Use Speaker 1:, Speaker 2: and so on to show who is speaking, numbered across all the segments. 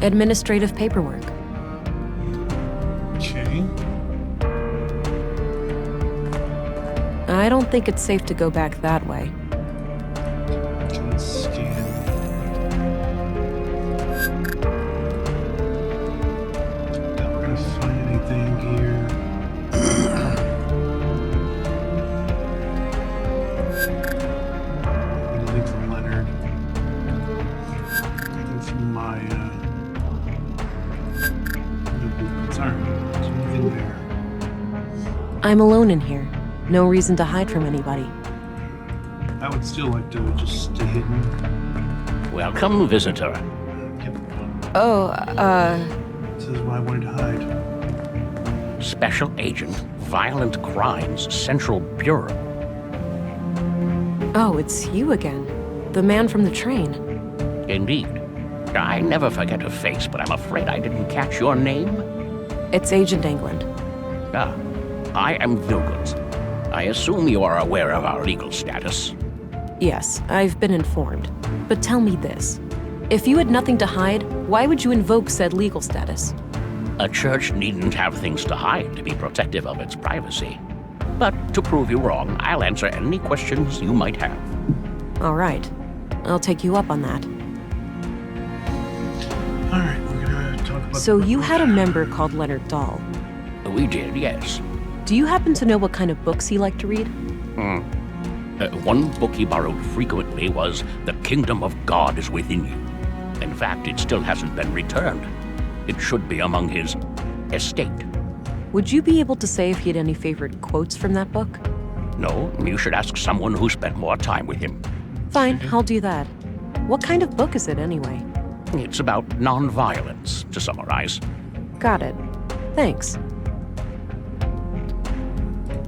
Speaker 1: Administrative paperwork.
Speaker 2: Okay.
Speaker 1: I don't think it's safe to go back that way.
Speaker 2: Can scan. Not we're gonna find anything here. I'm gonna leave from Leonard. Anything from my sorry. There's anything there.
Speaker 1: I'm alone in here. No reason to hide from anybody.
Speaker 2: I would still like to just stay hidden.
Speaker 3: Welcome, visitor.
Speaker 2: Yep.
Speaker 1: Oh,
Speaker 2: This is why I wanted to hide.
Speaker 3: Special Agent, Violent Crimes Central Bureau.
Speaker 1: oh, it's you again. The man from the train.
Speaker 3: Indeed. I never forget a face, but I'm afraid I didn't catch your name.
Speaker 1: It's Agent England.
Speaker 3: Ah, I am Vilgut. I assume you are aware of our legal status.
Speaker 1: Yes, I've been informed. But tell me this. If you had nothing to hide, why would you invoke said legal status?
Speaker 3: A church needn't have things to hide to be protective of its privacy. But to prove you wrong, I'll answer any questions you might have.
Speaker 1: All right. I'll take you up on that.
Speaker 2: All right, we're gonna talk about.
Speaker 1: So you had a member called Leonard Dahl.
Speaker 3: We did, yes.
Speaker 1: Do you happen to know what kind of books he liked to read?
Speaker 3: One book he borrowed frequently was The Kingdom of God is Within You. In fact, it still hasn't been returned. It should be among his estate.
Speaker 1: Would you be able to say if he had any favorite quotes from that book?
Speaker 3: No, you should ask someone who spent more time with him.
Speaker 1: Fine, I'll do that. What kind of book is it anyway?
Speaker 3: It's about nonviolence, to summarize.
Speaker 1: Got it. Thanks.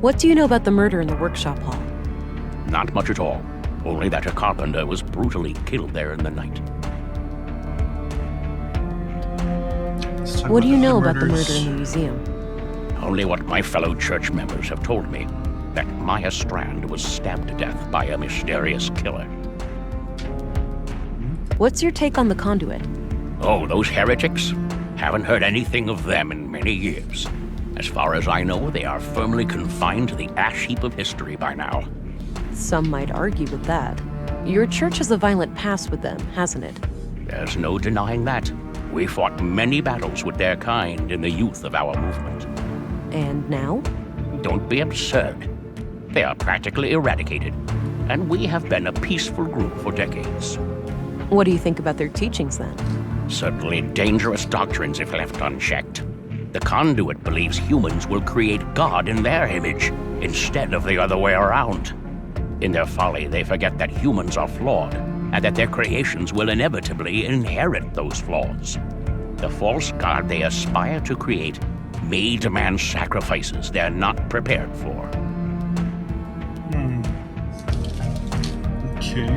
Speaker 1: What do you know about the murder in the workshop hall?
Speaker 3: Not much at all. Only that a carpenter was brutally killed there in the night.
Speaker 2: Let's talk
Speaker 1: What do you
Speaker 2: other
Speaker 1: know about the
Speaker 2: murders.
Speaker 1: murder in the museum?
Speaker 3: Only what my fellow church members have told me. That Maya Strand was stabbed to death by a mysterious killer.
Speaker 1: What's your take on the conduit?
Speaker 3: Oh, those heretics? Haven't heard anything of them in many years. As far as I know, they are firmly confined to the ash heap of history by now.
Speaker 1: Some might argue with that. Your church has a violent past with them, hasn't it?
Speaker 3: There's no denying that. We fought many battles with their kind in the youth of our movement.
Speaker 1: And now?
Speaker 3: Don't be absurd. They are practically eradicated, and we have been a peaceful group for decades.
Speaker 1: What do you think about their teachings then?
Speaker 3: Certainly dangerous doctrines if left unchecked. The conduit believes humans will create God in their image, instead of the other way around. In their folly, they forget that humans are flawed, and that their creations will inevitably inherit those flaws. The false God they aspire to create may demand sacrifices they're not prepared for.
Speaker 2: Okay.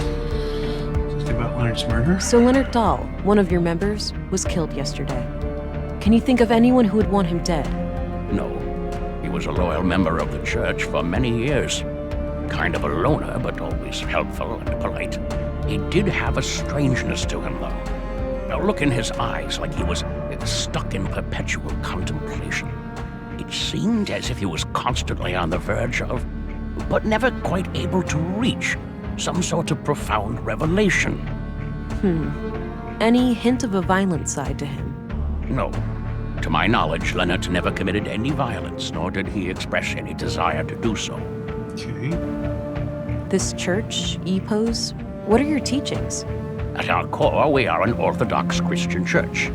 Speaker 2: Something about Leonard's murder.
Speaker 1: So Leonard Dahl, one of your members, was killed yesterday. Can you think of anyone who would want him dead?
Speaker 3: No, he was a loyal member of the church for many years. Kind of a loner, but always helpful and polite. He did have a strangeness to him, though. A look in his eyes like he was stuck in perpetual contemplation. It seemed as if he was constantly on the verge of, but never quite able to reach, some sort of profound revelation.
Speaker 1: Any hint of a violent side to him?
Speaker 3: No. To my knowledge, Leonard never committed any violence, nor did he express any desire to do so.
Speaker 2: Okay.
Speaker 1: This church, EPOS, what are your teachings?
Speaker 3: At our core, we are an Orthodox Christian church.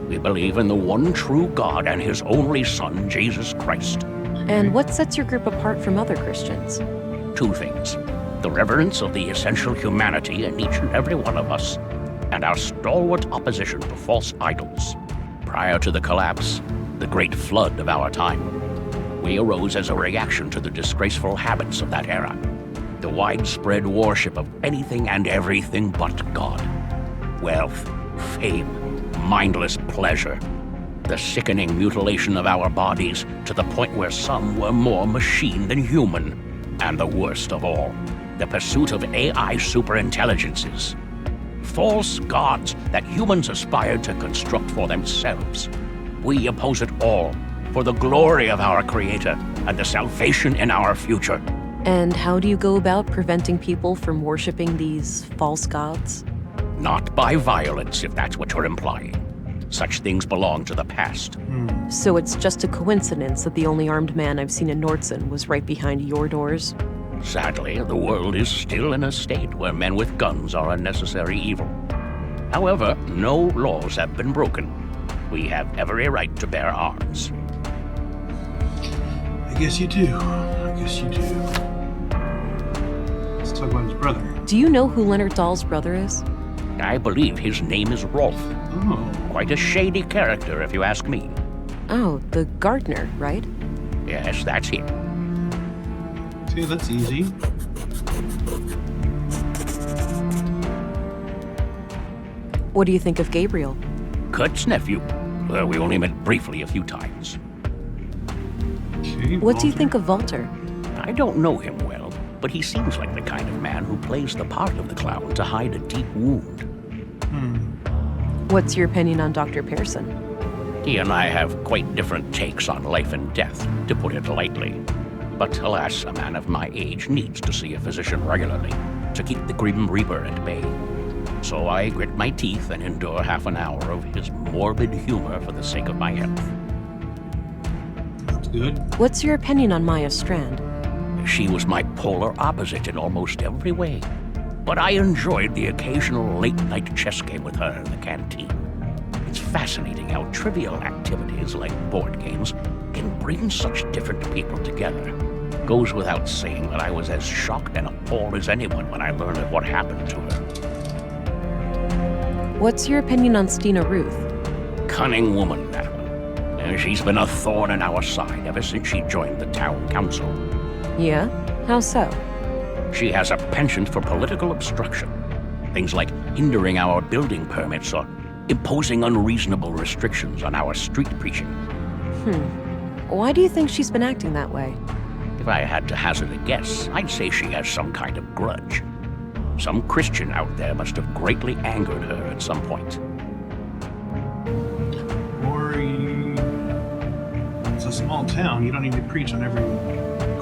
Speaker 3: We believe in the one true God and His only Son, Jesus Christ.
Speaker 1: And what sets your group apart from other Christians?
Speaker 3: Two things: the reverence of the essential humanity in each and every one of us, and our stalwart opposition to false idols. Prior to the collapse, the great flood of our time, we arose as a reaction to the disgraceful habits of that era. The widespread worship of anything and everything but God. Wealth, fame, mindless pleasure. The sickening mutilation of our bodies to the point where some were more machine than human. And the worst of all, the pursuit of AI superintelligences. False gods that humans aspire to construct for themselves. We oppose it all for the glory of our Creator and the salvation in our future.
Speaker 1: And how do you go about preventing people from worshipping these false gods?
Speaker 3: Not by violence, if that's what you're implying. Such things belong to the past.
Speaker 1: So it's just a coincidence that the only armed man I've seen in Nordson was right behind your doors?
Speaker 3: Sadly, the world is still in a state where men with guns are a necessary evil. However, no laws have been broken. We have every right to bear arms.
Speaker 2: I guess you do. Let's talk about his brother.
Speaker 1: Do you know who Leonard Dahl's brother is?
Speaker 3: I believe his name is Rolf.
Speaker 2: Oh,
Speaker 3: Quite a shady character, if you ask me.
Speaker 1: Oh, the gardener, right?
Speaker 3: Yes, that's him.
Speaker 2: see, that's easy.
Speaker 1: What do you think of Gabriel?
Speaker 3: Kurt's nephew. We only met briefly a few times.
Speaker 2: Okay,
Speaker 1: What do you
Speaker 2: Walter.
Speaker 1: think of Walter?
Speaker 3: I don't know him well, but he seems like the kind of man who plays the part of the clown to hide a deep wound.
Speaker 1: What's your opinion on Dr. Pearson?
Speaker 3: He and I have quite different takes on life and death, to put it lightly. But alas, a man of my age needs to see a physician regularly to keep the Grim Reaper at bay. So I grit my teeth and endure half an hour of his morbid humor for the sake of my health.
Speaker 2: That's good.
Speaker 1: What's your opinion on Maya Strand?
Speaker 3: She was my polar opposite in almost every way. But I enjoyed the occasional late-night chess game with her in the canteen. It's fascinating how trivial activities like board games can bring such different people together. Goes without saying that I was as shocked and appalled as anyone when I learned of what happened to her.
Speaker 1: What's your opinion on Stina Ruth?
Speaker 3: Cunning woman, that one. And she's been a thorn in our side ever since she joined the town council.
Speaker 1: Yeah? How so?
Speaker 3: She has a penchant for political obstruction. Things like hindering our building permits or imposing unreasonable restrictions on our street preaching.
Speaker 1: Why do you think she's been acting that way?
Speaker 3: If I had to hazard a guess, I'd say she has some kind of grudge. Some Christian out there must have greatly angered her at some point.
Speaker 2: Or it's a small town. You don't need to preach on every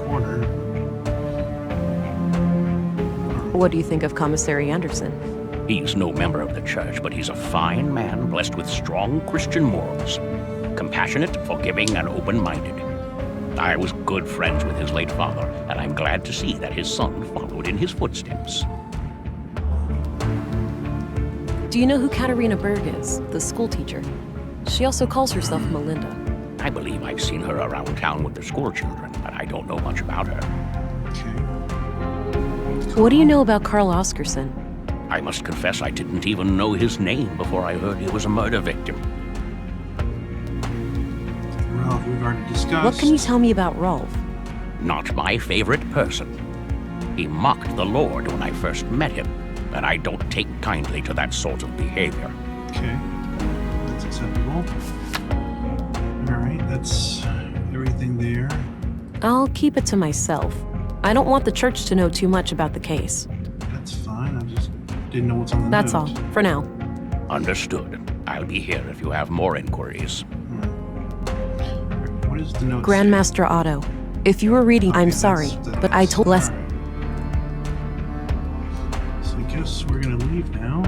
Speaker 2: corner.
Speaker 1: What do you think of Commissary Anderson?
Speaker 3: He's no member of the church, but he's a fine man blessed with strong Christian morals. Compassionate, forgiving, and open-minded. I was good friends with his late father, and I'm glad to see that his son followed in his footsteps.
Speaker 1: Do you know who Katerina Berg is, the school teacher? She also calls herself Melinda.
Speaker 3: I believe I've seen her around town with the school children, but I don't know much about her.
Speaker 2: Okay.
Speaker 1: What do you know about Carl Oscarson?
Speaker 3: I must confess I didn't even know his name before I heard he was a murder victim.
Speaker 2: Ralph, we've already discussed.
Speaker 1: What can you tell me about Rolf?
Speaker 3: Not my favorite person. He mocked the Lord when I first met him, and I don't take kindly to that sort of behavior.
Speaker 2: Okay. That's acceptable. Alright, that's everything there.
Speaker 1: I'll keep it to myself. I don't want the church to know too much about the case.
Speaker 2: That's fine. I just didn't know what's on the
Speaker 1: That's all,
Speaker 2: note.
Speaker 1: for now.
Speaker 3: Understood. I'll be here if you have more inquiries.
Speaker 2: What is the note?
Speaker 1: Grandmaster Otto. If you were reading,
Speaker 2: Okay,
Speaker 1: I'm
Speaker 2: that's-
Speaker 1: sorry, but I told Les.
Speaker 2: alright. So I guess we're gonna leave now.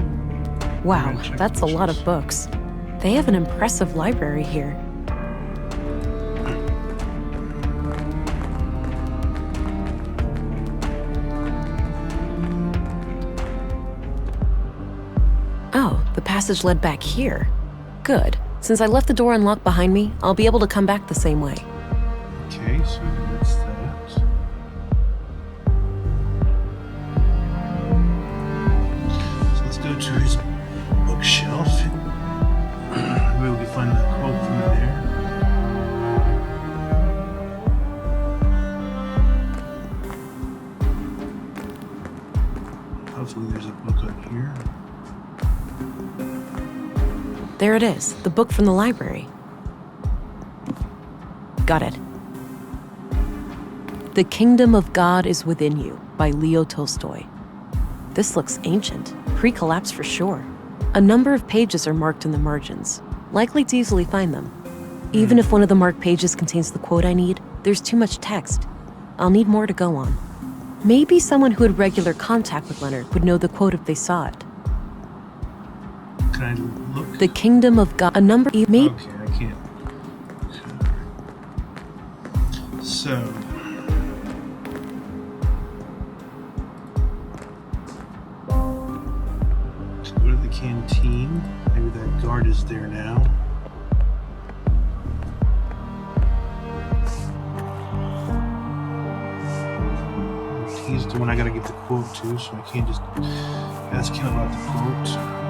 Speaker 1: Wow,
Speaker 2: Alright, check
Speaker 1: that's a lot of books. They have an impressive library here. Oh, the passage led back here. Good. Since I left the door unlocked behind me, I'll be able to come back the same way.
Speaker 2: Okay, so that's that. So let's go to his bookshelf. Maybe we can find that quote from there. Hopefully there's a book up here.
Speaker 1: There it is, the book from the library. Got it. The Kingdom of God is Within You by Leo Tolstoy. This looks ancient, pre-collapse for sure. A number of pages are marked in the margins, likely to easily find them. Even if one of the marked pages contains the quote I need, there's too much text. I'll need more to go on. Maybe someone who had regular contact with Leonard would know the quote if they saw it.
Speaker 2: Can I look?
Speaker 1: The Kingdom of God, a number... Maybe...
Speaker 2: Okay, I can't. So... let's go to the canteen. Maybe that guard is there now. He's the one I gotta give the quote to, so I can't just ask him about the quote.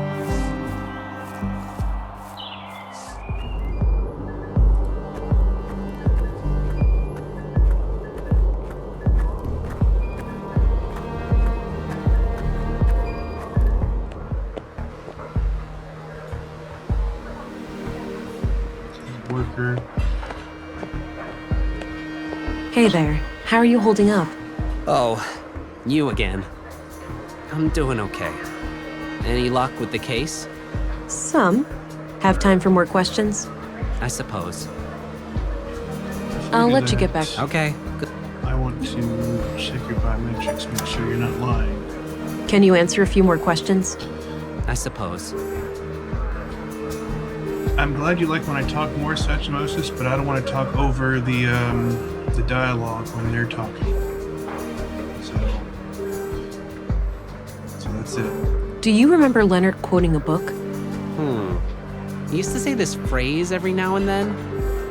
Speaker 2: Worker.
Speaker 1: Hey there, how are you holding up?
Speaker 4: Oh, you again. I'm doing okay. Any luck with the case?
Speaker 1: Some. Have time for more questions?
Speaker 4: I suppose.
Speaker 1: I'll let you get back.
Speaker 4: Okay, good.
Speaker 2: I want to check your biometrics, make sure you're not lying.
Speaker 1: Can you answer a few more questions?
Speaker 4: I suppose.
Speaker 2: I'm glad you like when I talk more, Satchmosis, but I don't want to talk over the dialogue when they're talking. So that's it.
Speaker 1: Do you remember Leonard quoting a book?
Speaker 4: He used to say this phrase every now and then.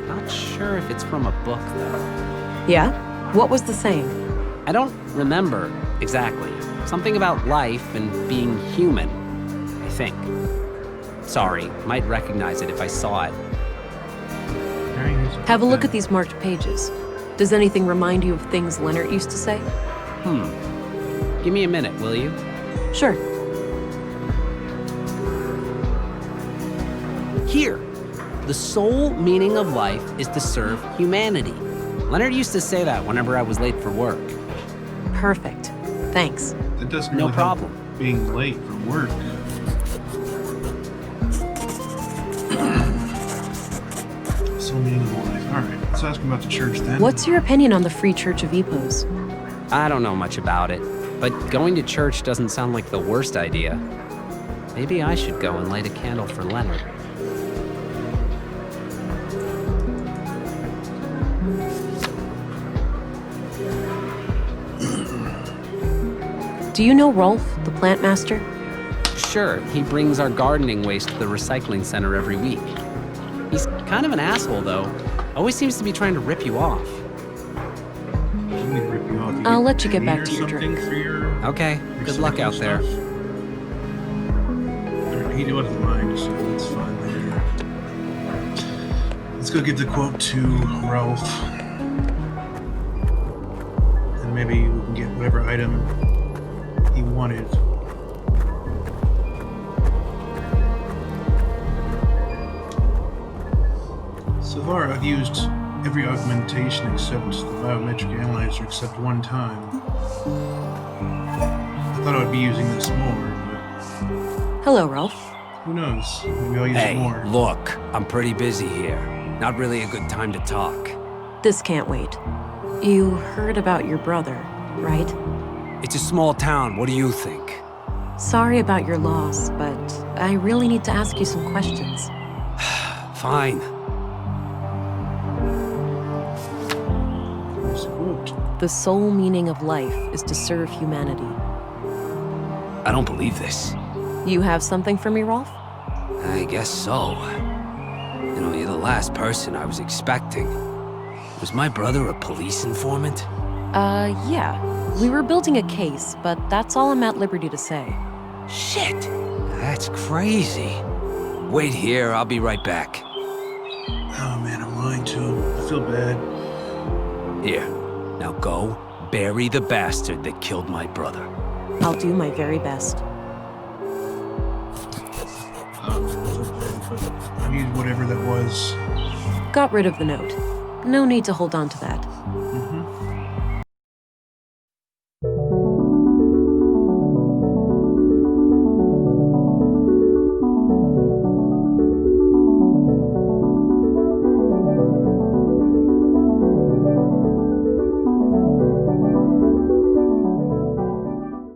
Speaker 4: Not sure if it's from a book, though.
Speaker 1: Yeah? What was the saying?
Speaker 4: I don't remember exactly. Something about life and being human, I think. Sorry, might recognize it if I saw it.
Speaker 1: Have a look at these marked pages. Does anything remind you of things Leonard used to say?
Speaker 4: Give me a minute, will you?
Speaker 1: Sure.
Speaker 4: Here. The sole meaning of life is to serve humanity. Leonard used to say that whenever I was late for work.
Speaker 1: Perfect. Thanks.
Speaker 2: That doesn't
Speaker 4: No
Speaker 2: really help
Speaker 4: problem.
Speaker 2: being late for work. So meaning of life. Alright, let's ask him about the church then.
Speaker 1: What's your opinion on the Free Church of Epos?
Speaker 4: I don't know much about it, but going to church doesn't sound like the worst idea. Maybe I should go and light a candle for Leonard.
Speaker 1: Do you know Rolf, the plant master?
Speaker 4: Sure, he brings our gardening waste to the recycling center every week. He's kind of an asshole, though. Always seems to be trying to rip you off.
Speaker 2: Rip you off.
Speaker 1: I'll let you get back
Speaker 2: or
Speaker 1: to your
Speaker 2: something
Speaker 1: drink.
Speaker 2: for your
Speaker 4: Okay, good luck out there.
Speaker 2: stuff? Alright, he wasn't lying, so that's fine there. Let's go give the quote to Ralph. And maybe we can get whatever item he wanted. So far, I've used every augmentation except the biometric analyzer except one time. I thought I would be using this more, but
Speaker 1: Hello, Rolf.
Speaker 2: who knows? Maybe I'll use it
Speaker 5: Hey,
Speaker 2: more.
Speaker 5: look, I'm pretty busy here. Not really a good time to talk.
Speaker 1: This can't wait. You heard about your brother, right?
Speaker 5: It's a small town, what do you think?
Speaker 1: Sorry about your loss, but I really need to ask you some questions.
Speaker 5: Fine.
Speaker 2: Here's the quote.
Speaker 1: The sole meaning of life is to serve humanity.
Speaker 5: I don't believe this.
Speaker 1: You have something for me, Rolf?
Speaker 5: I guess so. You know, you're the last person I was expecting. Was my brother a police informant?
Speaker 1: Yeah. We were building a case, but that's all I'm at liberty to say.
Speaker 5: Shit! That's crazy. Wait here, I'll be right back.
Speaker 2: Oh man, I'm lying to him. I feel bad.
Speaker 5: Here, now go bury the bastard that killed my brother.
Speaker 1: I'll do my very best.
Speaker 2: I used whatever that was.
Speaker 1: Got rid of the note. No need to hold on to that.
Speaker 2: Mm-hmm.